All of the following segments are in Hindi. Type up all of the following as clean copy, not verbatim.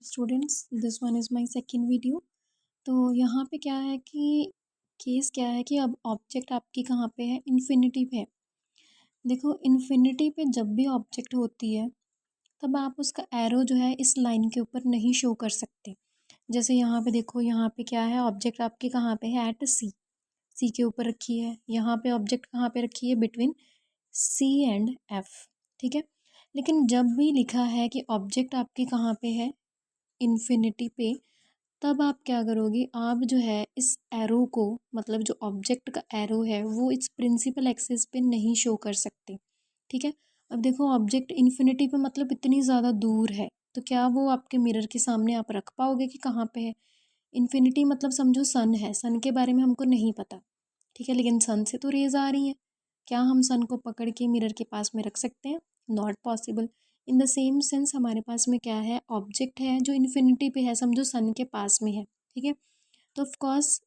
Students, this one is my second video. तो यहाँ पे क्या है कि केस क्या है कि अब ऑब्जेक्ट आपकी कहाँ पे है, इन्फिनिटी पे है। देखो इन्फिनिटी पे जब भी ऑब्जेक्ट होती है तब आप उसका एरो जो है इस लाइन के ऊपर नहीं शो कर सकते। जैसे यहाँ पे देखो, यहाँ पे क्या है, ऑब्जेक्ट आपके कहाँ पे है, एट सी, सी के ऊपर रखी है। यहाँ पे ऑब्जेक्ट कहाँ पे रखी है, बिटवीन सी एंड एफ। ठीक है, लेकिन जब भी लिखा है कि ऑब्जेक्ट आपके कहाँ पे है, इन्फिनिटी पे, तब आप क्या करोगे, आप जो है इस एरो को, मतलब जो ऑब्जेक्ट का एरो है वो इस प्रिंसिपल एक्सिस पे नहीं शो कर सकते। ठीक है, अब देखो ऑब्जेक्ट इन्फिनिटी पे मतलब इतनी ज़्यादा दूर है, तो क्या वो आपके मिरर के सामने आप रख पाओगे कि कहाँ पे है। इन्फिनिटी मतलब समझो सन है, सन के बारे में हमको नहीं पता। ठीक है, लेकिन सन से तो रेज आ रही हैं, क्या हम सन को पकड़ के मिरर के पास में रख सकते हैं? Not possible. In the same sense हमारे पास में क्या है, ऑब्जेक्ट है जो इन्फिनिटी पे है, समझो सन के पास में है। ठीक है, तो ऑफ कोर्स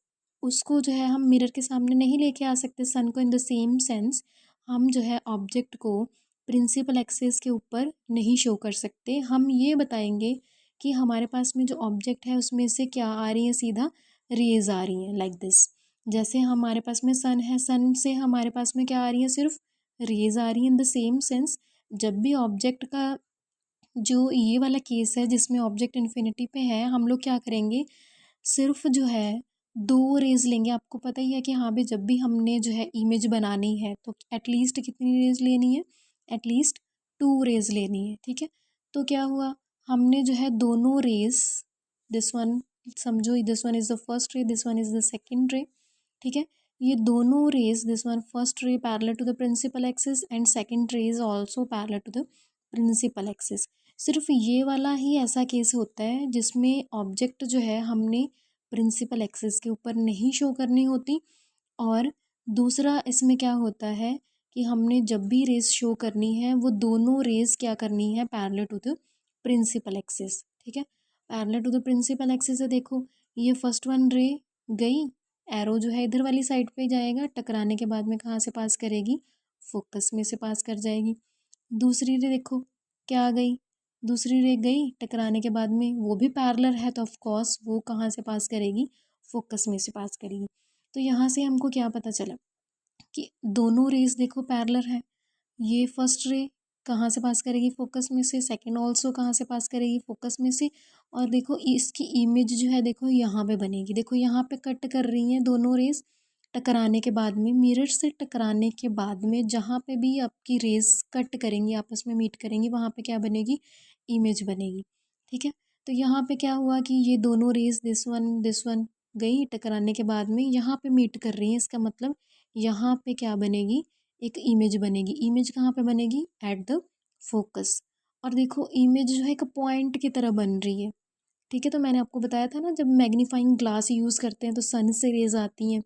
उसको जो है हम मिरर के सामने नहीं लेके आ सकते सन को। इन द सेम सेंस हम जो है ऑब्जेक्ट को प्रिंसिपल एक्सिस के ऊपर नहीं शो कर सकते। हम ये बताएंगे कि हमारे पास में जो ऑब्जेक्ट है उसमें से क्या आ रही है, सीधा रेज आ रही हैं, लाइक दिस। जैसे हमारे पास में सन है, सन से हमारे पास में क्या आ रही है, सिर्फ रेज आ रही है। इन द सेम सेंस जब भी ऑब्जेक्ट का जो ये वाला केस है जिसमें ऑब्जेक्ट इन्फिनिटी पे है, हम लोग क्या करेंगे, सिर्फ जो है दो रेज लेंगे। आपको पता ही है कि हाँ भाई, जब भी हमने जो है इमेज बनानी है तो एटलीस्ट कितनी रेज लेनी है, एटलीस्ट 2 रेज लेनी है। ठीक है, तो क्या हुआ, हमने जो है दोनों रेज, दिस वन, समझो this one is the first ray, this one is the second ray. ठीक है, ये दोनों rays, this one first ray parallel to the principal axis and second ray is also parallel to the principal axis. सिर्फ ये वाला ही ऐसा केस होता है जिसमें ऑब्जेक्ट जो है हमने प्रिंसिपल एक्सिस के ऊपर नहीं शो करनी होती। और दूसरा इसमें क्या होता है कि हमने जब भी रेस शो करनी है वो दोनों रेस क्या करनी है, parallel to the principal axis. ठीक है, parallel to the principal axis है। देखो ये फर्स्ट वन रे गई, एरो जो है इधर वाली साइड पे जाएगा, टकराने के बाद में कहाँ से पास करेगी, फोकस में से पास कर जाएगी। दूसरी रे देखो क्या आ गई, दूसरी रे गई, टकराने के बाद में वो भी पैरेलल है तो ऑफ कोर्स वो कहाँ से पास करेगी, फोकस में से पास करेगी। तो यहाँ से हमको क्या पता चला कि दोनों रेस देखो पैरेलल है। ये फर्स्ट रे कहाँ से पास करेगी, फोकस में से, सेकंड ऑल्सो कहाँ से पास करेगी, फोकस में से। और देखो इसकी इमेज जो है देखो यहाँ पे बनेगी, देखो यहाँ पे कट कर रही हैं दोनों रेस। टकराने के बाद में, मिरर से टकराने के बाद में जहाँ पे भी आपकी रेस कट करेंगी, आपस में मीट करेंगी, वहाँ पे क्या बनेगी, इमेज बनेगी। ठीक है, तो यहाँ पे क्या हुआ कि ये दोनों रेस, दिस वन गई, टकराने के बाद में यहाँ पे मीट कर रही हैं, इसका मतलब यहाँ पे क्या बनेगी, एक इमेज बनेगी। इमेज कहाँ पे बनेगी, एट द फोकस। और देखो इमेज जो है एक पॉइंट की तरह बन रही है। ठीक है, तो मैंने आपको बताया था ना, जब मैग्नीफाइंग ग्लास यूज़ करते हैं तो सन से रेज आती हैं।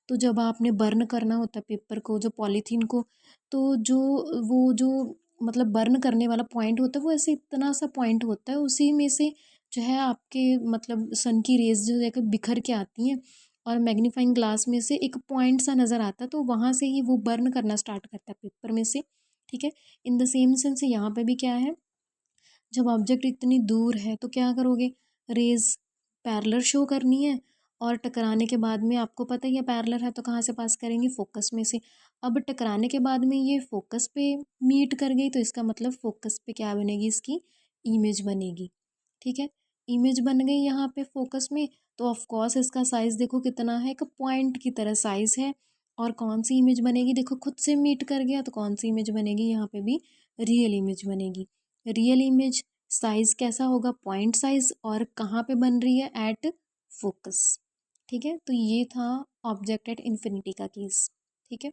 तो जब आपने बर्न करना होता है पेपर को, जो पॉलीथीन को, तो जो वो जो मतलब बर्न करने वाला पॉइंट होता है वो ऐसे इतना सा पॉइंट होता है, उसी में से जो है आपके मतलब सन की रेज जो है बिखर के आती हैं और मैग्नीफाइंग ग्लास में से एक पॉइंट सा नज़र आता है, तो वहाँ से ही वो बर्न करना स्टार्ट करता है पेपर में से। ठीक है, इन द सेम सेंस यहाँ पे भी क्या है, जब ऑब्जेक्ट इतनी दूर है तो क्या करोगे, रेज पैरेलल शो करनी है, और टकराने के बाद में आपको पता ही है पैरेलल है तो कहाँ से पास करेंगे, फोकस में से। अब टकराने के बाद में ये फोकस पे मीट कर गई तो इसका मतलब फोकस पे क्या बनेगी, इसकी इमेज बनेगी। ठीक है, इमेज बन गई यहाँ पे फोकस में, तो ऑफ कोर्स इसका साइज़ देखो कितना है, एक पॉइंट की तरह साइज़ है। और कौन सी इमेज बनेगी, देखो खुद से मीट कर गया तो कौन सी इमेज बनेगी, यहाँ पे भी रियल इमेज बनेगी। रियल इमेज साइज कैसा होगा, पॉइंट साइज, और कहाँ पे बन रही है, एट फोकस। ठीक है, तो ये था ऑब्जेक्ट एट इन्फिनिटी का केस। ठीक है।